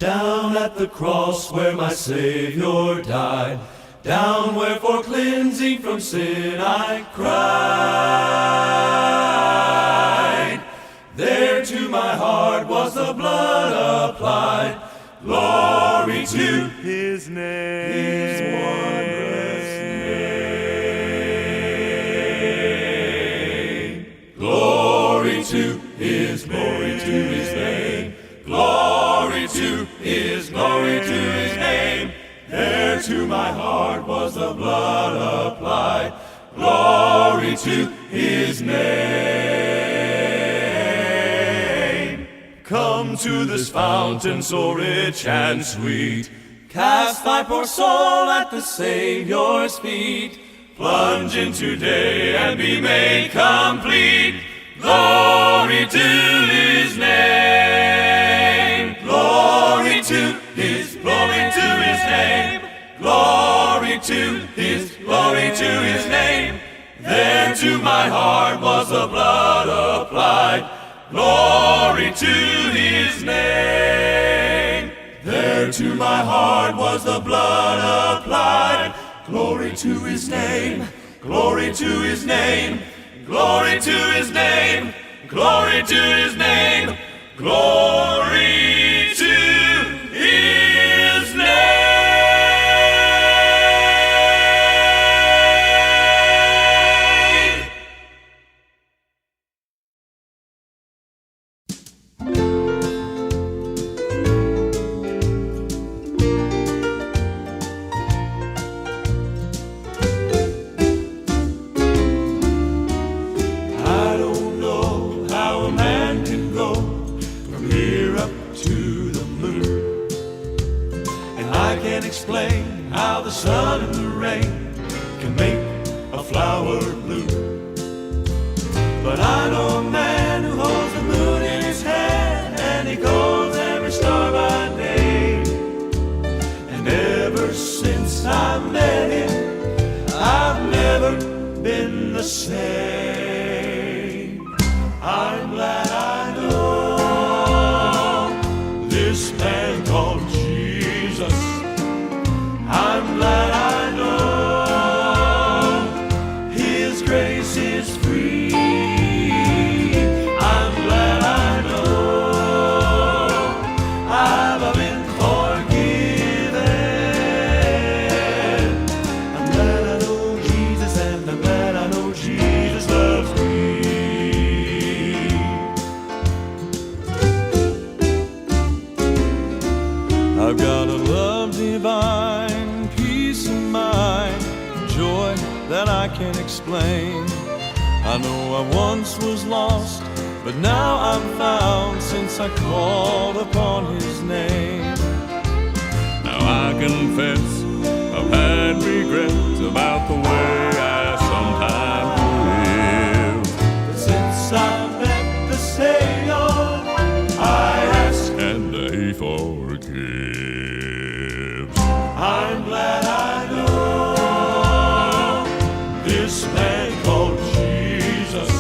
Down at the cross where my Savior died, down where for cleansing from sin I cried. There to my heart was the blood applied. Glory to His name, His wondrous name. Glory to His name. Glory to His name. There to my heart was the blood applied. Glory to His name. Come to this fountain so rich and sweet. Cast thy poor soul at the Savior's feet. Plunge into day and be made complete. Glory to His name. Glory to His name. Glory to His name. There to my heart was the blood applied. Glory to His name. There to my heart was the blood applied. Glory to His name. Glory to His name. Glory to His name. Glory to His name. Glory to His name. I don't know how a man can go from here up to the moon, and I can't explain how the sun and the rain can make a flower bloom. But I know a man who holds the moon in his hand, and he calls every star by name. And ever since I met him, I've never been the same. I'm glad I know this man called Jesus. I'm glad I know His grace is free. I'm glad I know I've been forgiven. I'm glad I know Jesus, and I'm glad I know Jesus loves me. I've got a love divine, peace of mind, joy that I can't explain. I know I once was lost, but now I'm found since I called upon His name. Now I confess I've had regrets about the way I sometimes live. But since I met the Savior, I ask and He forgives. I'm glad I know this man called Jesus.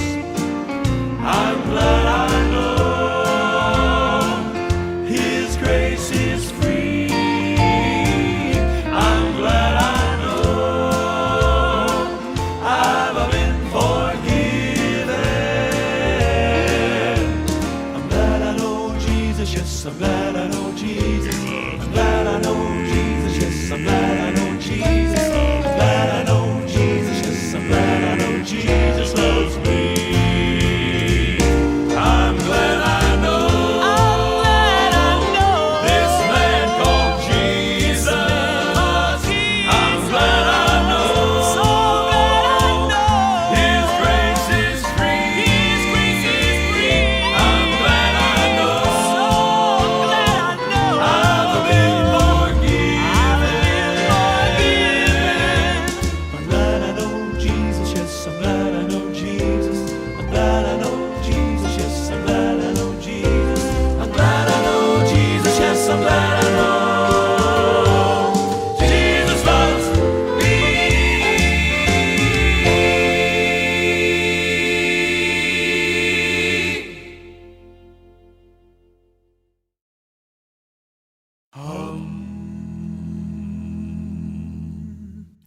I'm glad I know His grace is free. I'm glad I know I've been forgiven. I'm glad I know Jesus, yes, I'm glad I know Jesus. I'm glad I know Jesus, yes, I'm glad I know Jesus. I'm glad I know Jesus, yes, I'm glad I know Jesus loves me. I'm glad I know this man called Jesus. I'm glad I know His grace is free. I'm glad I know I've been forgiven. I'm glad I know Jesus, yes, I'm glad I know Jesus. I'm glad I know Jesus, yes, I'm glad I know Jesus. I'm glad I know Jesus, yes, I'm glad I know.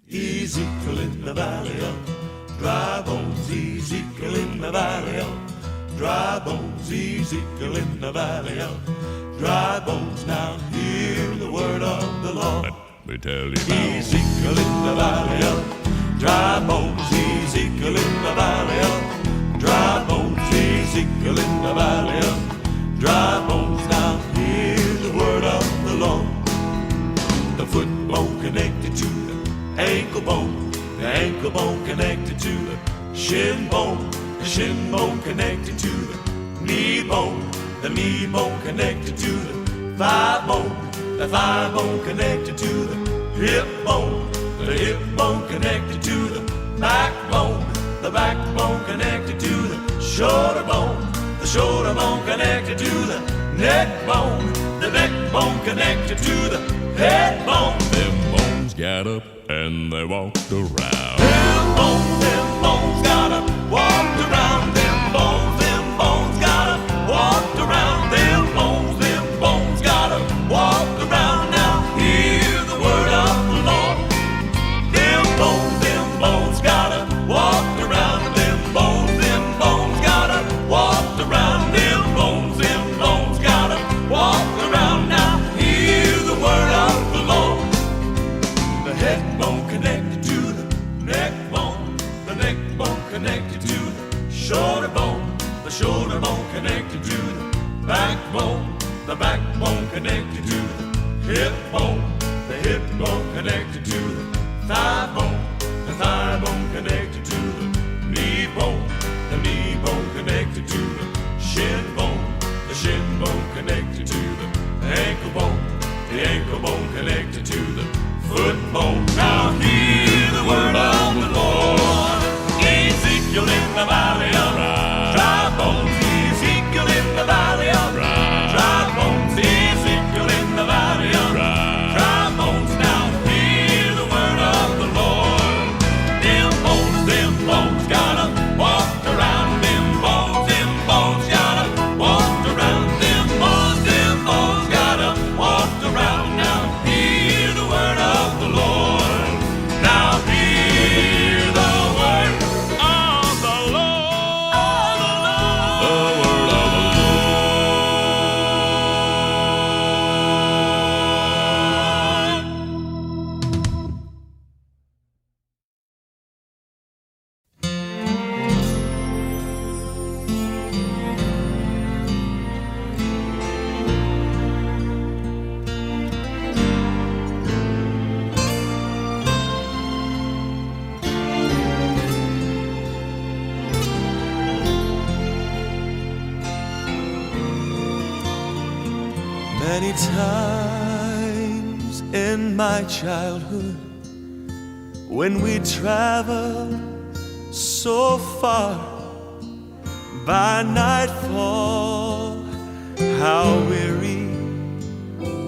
Ezekiel in the valley of dry bones, Ezekiel in the valley of dry bones, Ezekiel in the valley of dry bones. Now hear the word of the Lord. Let me tell you now. Ezekiel in the valley of dry bones, Ezekiel in the valley of dry bones, Ezekiel in the valley of dry bones. Now hear the word of the Lord. The foot bone connected to the ankle bone connected to the shin bone connected to the knee bone connected to the thigh bone connected to the hip bone connected to the backbone connected to the shoulder bone connected to the neck bone connected to the head bone. Them bones got up and they walked around. Them bones got up, walked around. Them bones got up, walked around. Them bones got up, walked around. Now hear the word of the Lord. Them bones got up, walked around. Them bones got up, walked around. Them bones got up, walked around. Now hear the word of the Lord. The head bone connected to the neck bone connected to the shoulder bone connected to the backbone connected to the hip bone connected to the thigh bone connected to the knee bone connected to the shin bone connected to the ankle bone connected to the foot bone. Now hear the word of the Lord. Ezekiel in the valley of dry bones, Ezekiel in the valley of dry bones, Ezekiel in the valley of dry bones. Now hear the word of the Lord. Them bones got up, walked around. Them bones got up, walked around. Them bones got up, walked around. Now hear the word of the Lord. Now hear the word of the Lord. The word of the Many times in my childhood, when we traveled so far, by nightfall, how weary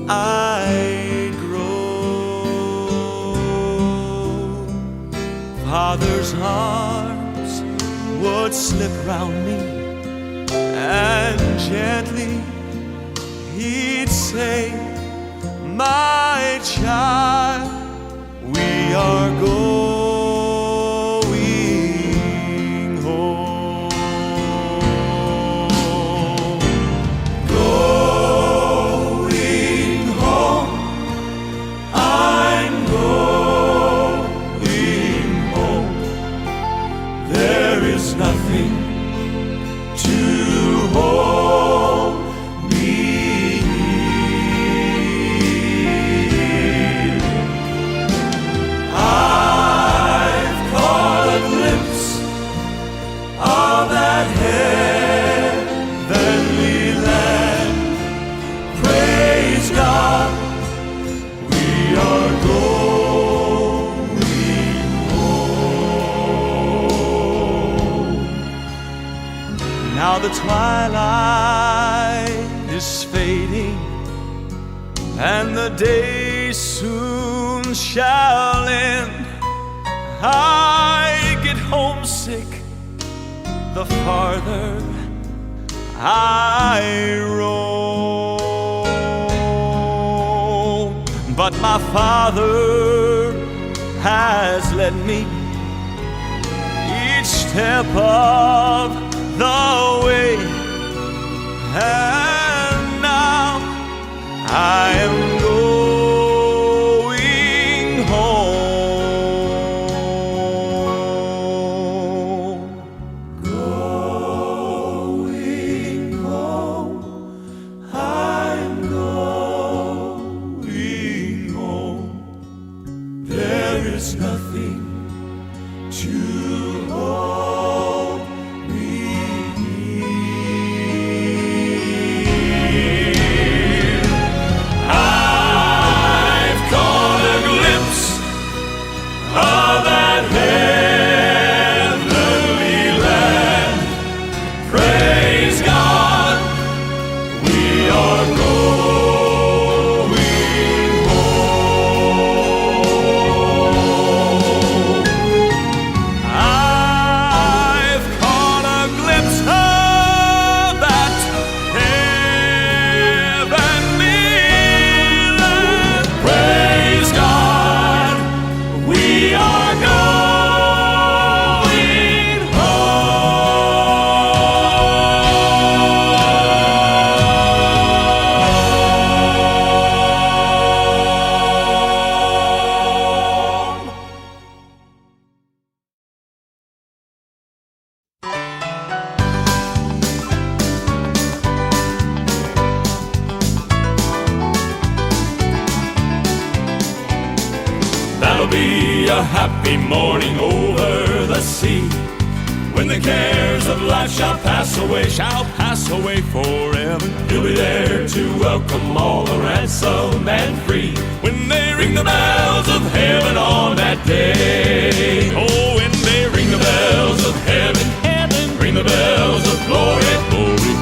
I'd grow. Father's arms would slip round me, and gently he'd say, "My child, we are going home." Going home, I'm going home. There is nothing to hold me. I've caught a glimpse of that heavenly land. Praise God, we are going home. Now the twilight is fading, and the day soon shall end. I get homesick the farther I roam. but my Father has led me each step of the way, and now I am going home. Going home. I'm going home. There is nothing to hold me here. I've caught a glimpse of that heavenly land. Praise God, we are going home. I've caught a glimpse of that heavenly land. Praise God, we are going home. That'll be a happy morning over the sea, when the cares of life shall pass away forever. He'll be there to welcome all the ransomed and free, when they ring the bells of heaven on that day. Oh, when they ring the bells of heaven, ring the bells of glory,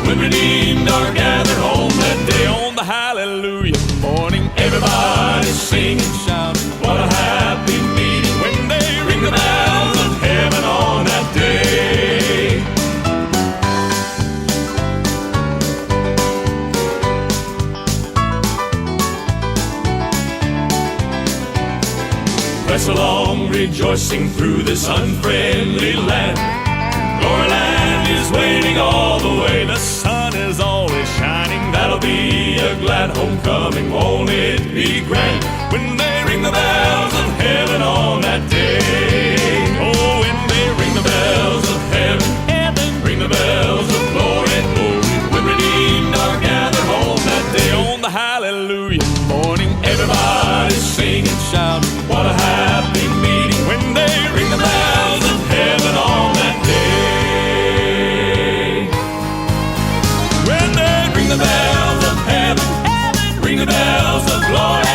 when redeemed are gathered home that day. On the hallelujah morning, everybody's singing, shouting, what a happy meeting, when they ring the bells of heaven on that day. Press along, rejoicing through this unfriendly land. Glory land is waiting all the way. The sun is always shining. That'll be a glad homecoming, won't it be grand, when they ring the bells of heaven on that day. Oh, when they ring the bells of heaven, ring the bells of glory, when redeemed are gathered home that day. On the hallelujah morning, everybody's singing, shouting, what a happy meeting, when they ring the bells of heaven on that day. When they ring the bells of heaven, ring the bells of glory,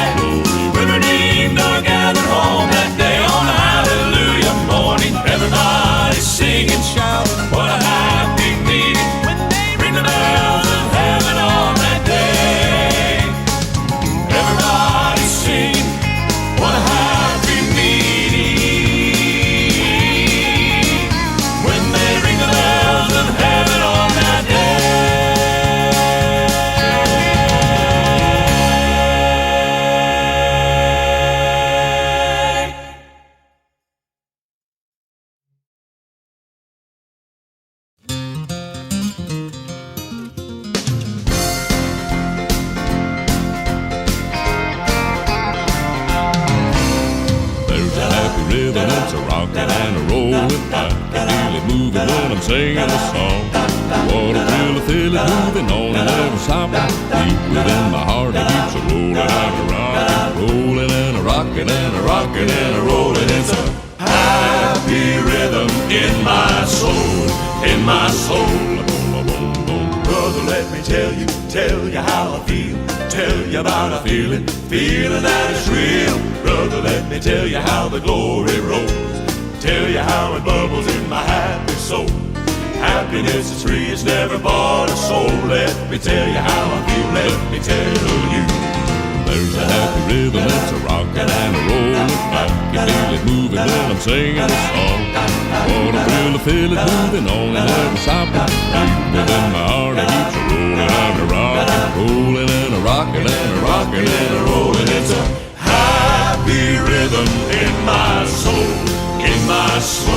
when redeemed are gathered home that day. On the hallelujah morning, everybody's singing, shouting, what a happy meeting, when they ring the bells of heaven on that day. Everybody's singing, what a happy meeting, when they ring the bells of heaven on that day. There's a happy rhythm, it's a rockin' and a rollin'. I can feel it moving when I'm singing a song. What a thrill to feel it moving on and never stopping. Deep within my heart it keeps a rollin' and a rockin', rollin' and a rockin' and a rockin' and a rollin'. It's a happy rhythm in my soul, in my soul. Brother, let me tell you how I feel. Tell you about a feeling that is real. Brother, let me tell you how the glory rolls. Tell you how it bubbles in my happy soul. Happiness is free, it's never bought a soul. Let me tell you how I feel, let me tell you. There's a happy rhythm, it's a rockin' and a rollin'. I can feel it moving when I'm singing a song. What a thrill to feel it moving on and never stopping. Deep within my heart it keeps a rollin' and a rockin', rollin' and a rockin' and a rockin' and a rollin'. It's a rhythm in my soul, in my soul.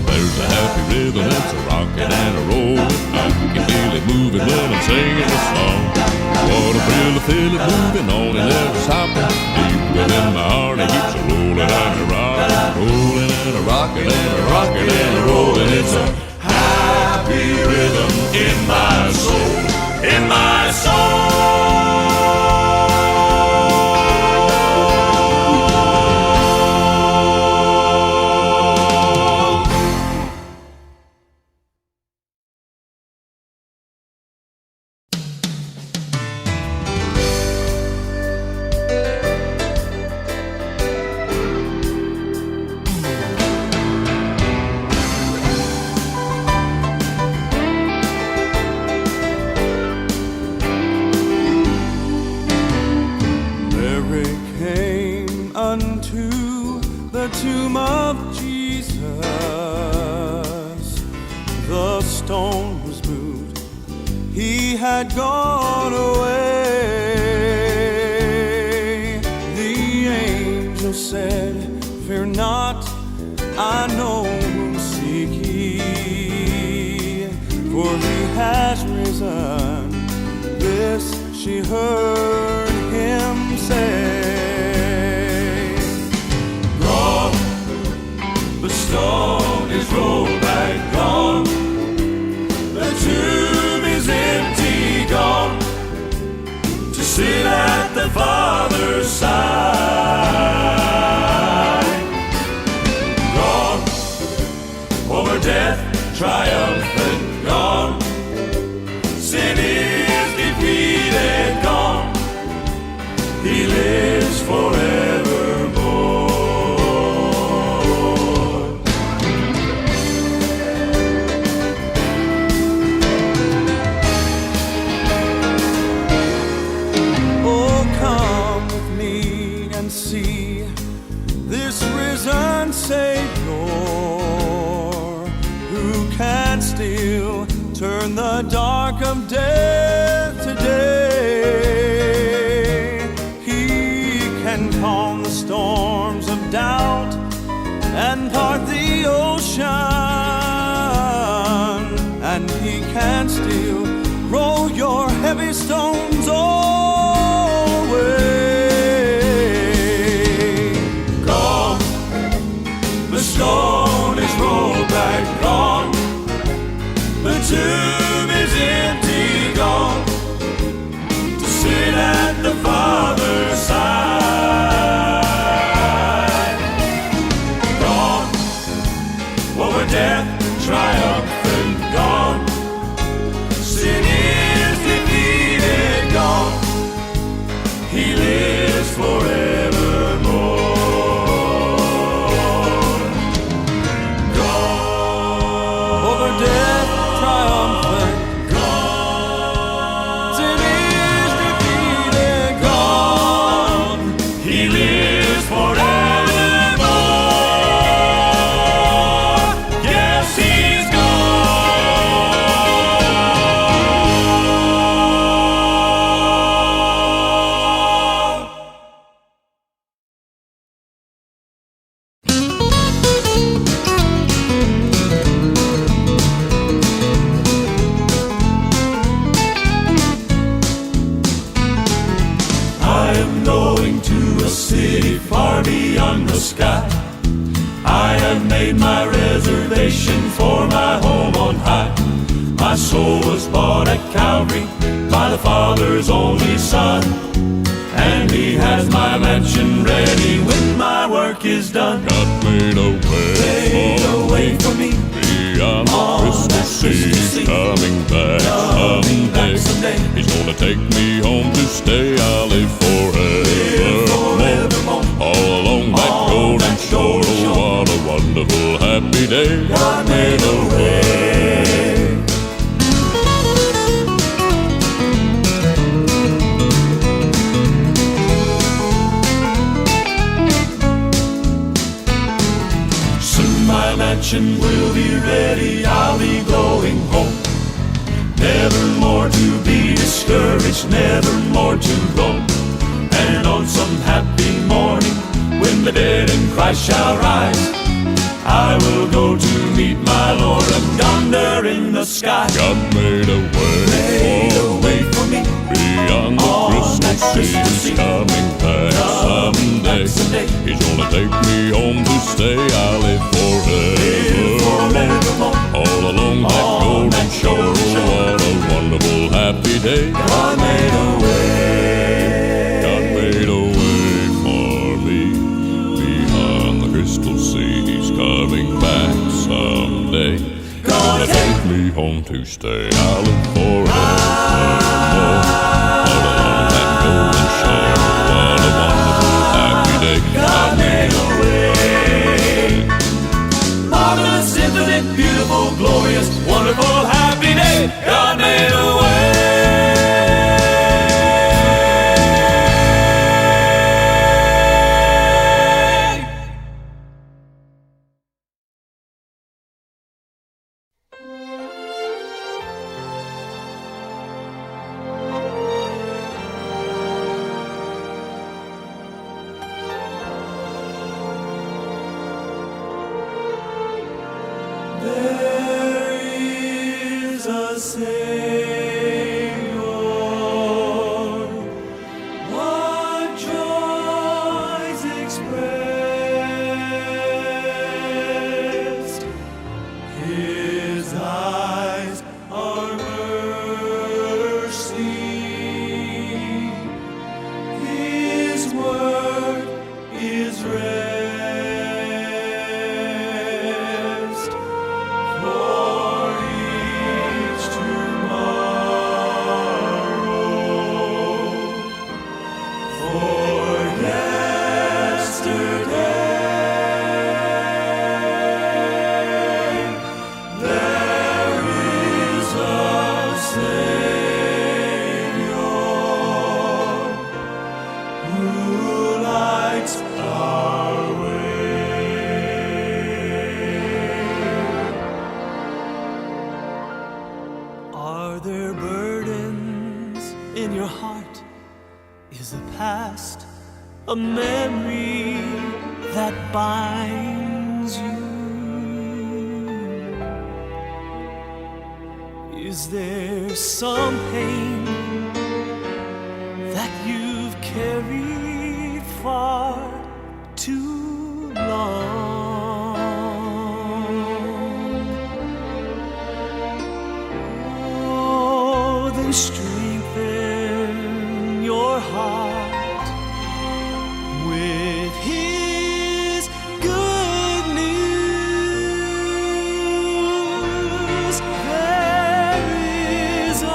There's a happy rhythm, it's a rockin' and a rollin'. I can feel it moving when I'm singing a song. What a thrill to feel it moving on and never stopping. Deep within my heart it keeps a rollin' and a rockin', rollin' and a rockin' and a rockin' and a rollin'. It's a Happy rhythm in my soul, in my soul. Unto the tomb of Jesus, the stone was moved, he had gone away. The angel said, fear not, I know whom seek ye, for he has risen. This she heard him say. The stone is rolled back, gone. The tomb is empty, gone. To sit at the Father's side. Gone. Over death, triumphant, gone. Sin is defeated, gone. He lives forevermore. See this risen Savior, who can still turn the dark of death to day. He can calm the storms of doubt and part the ocean, and he can still roll your heavy stones away. The stone is rolled back, gone. The tomb is empty, gone. To sit at the Father's side. Gone. Over death, triumphant, gone. Sin is defeated, gone. He lives forevermore. Death triumphant, gone. Sin is defeated, gone. He lives forevermore. Yes, he's beyond the sky. I have made my reservation for my home on high. My soul was bought at Calvary by the Father's only Son, and He has my mansion ready when my work is done. God made a way for me beyond Christmas Eve, coming back someday. He's gonna take me home to stay. I'll live forevermore. All along that golden shore. Oh, what a wonderful happy day. God made a way. luncheon will be ready, I'll be going home. Never more to be discouraged, never more to roam. And on some happy morning, when the dead in Christ shall rise, I will go to meet my Lord up yonder in the sky. God made a way for me beyond the crystal sea. He's coming back someday. He's gonna take me home to stay. I'll live forevermore all along that golden shore. What a wonderful happy day. God made a way. God made a way for me beyond the crystal sea. He's coming back someday. Gonna Take me home to stay. I'll live forevermore all along that golden shore. What a wonderful happy day. God made a way. Marvelous, infinite, beautiful, glorious, wonderful, happy day. God made a way. There is a Savior, what joys expressed. His eyes are mercy, His word is rest. For each tomorrow, for yesterday, there is a Savior who lights our way. Are there burdens in your heart? Is the past a memory that binds you? Is there some pain that you've carried far too long? Oh, then strengthen your heart with His good news. There is a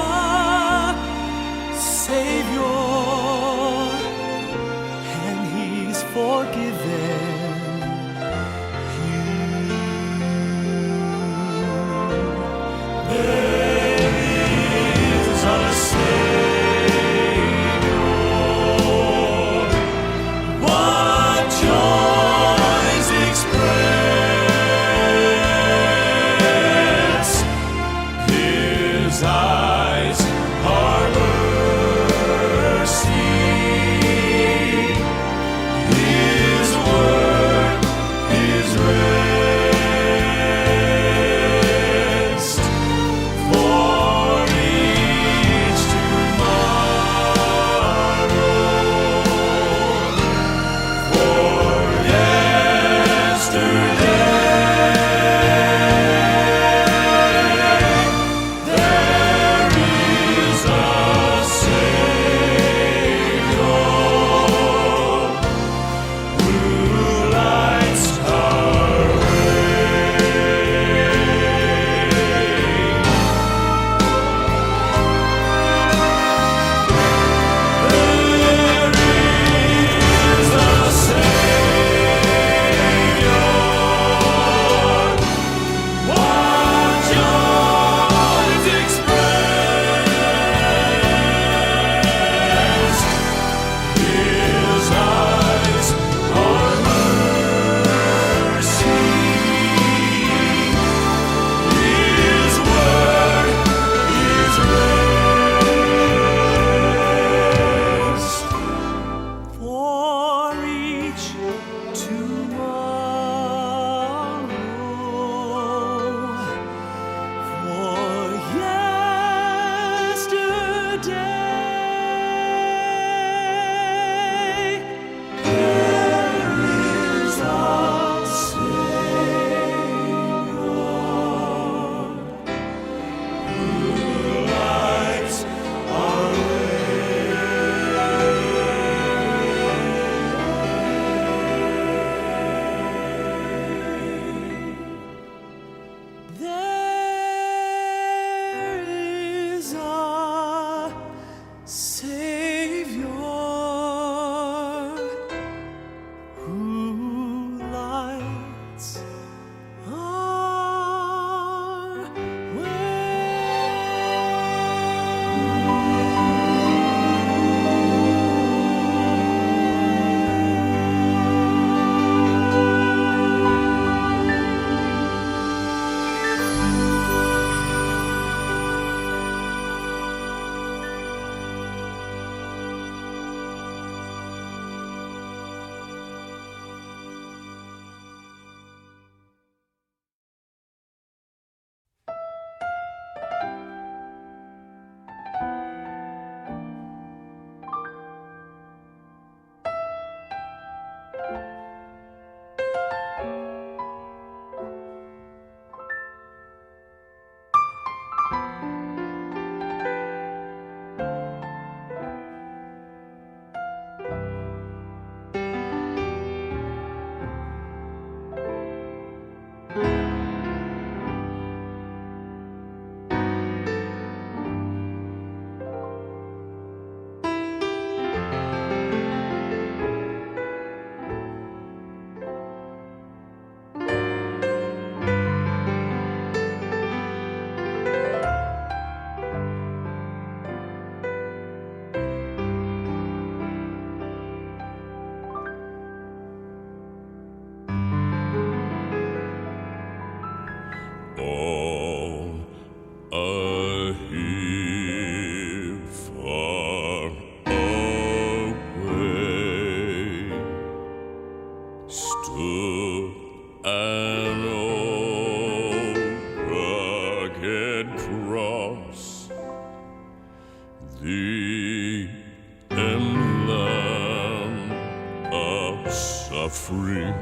are free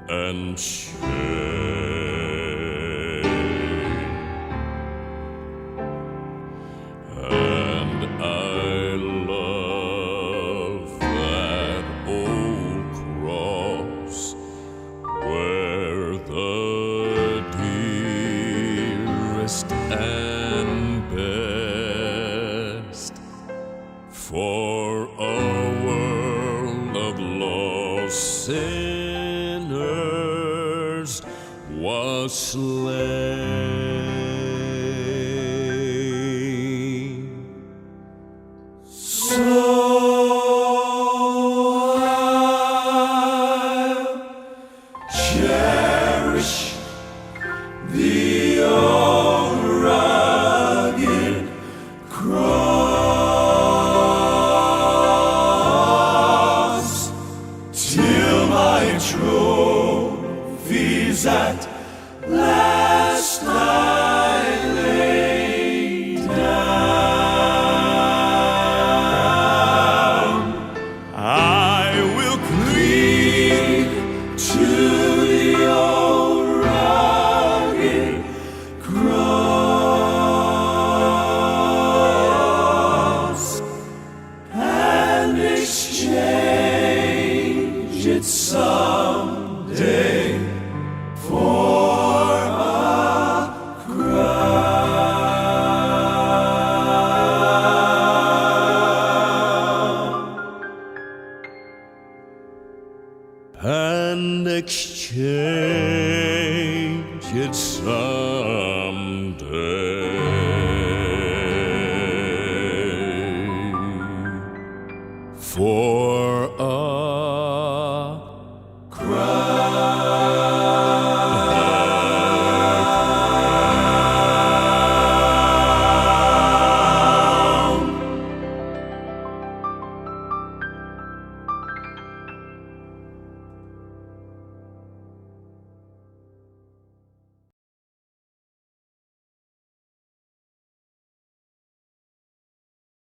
and shame, and I love that old cross where the dearest and best for a world of lost sinners was slain.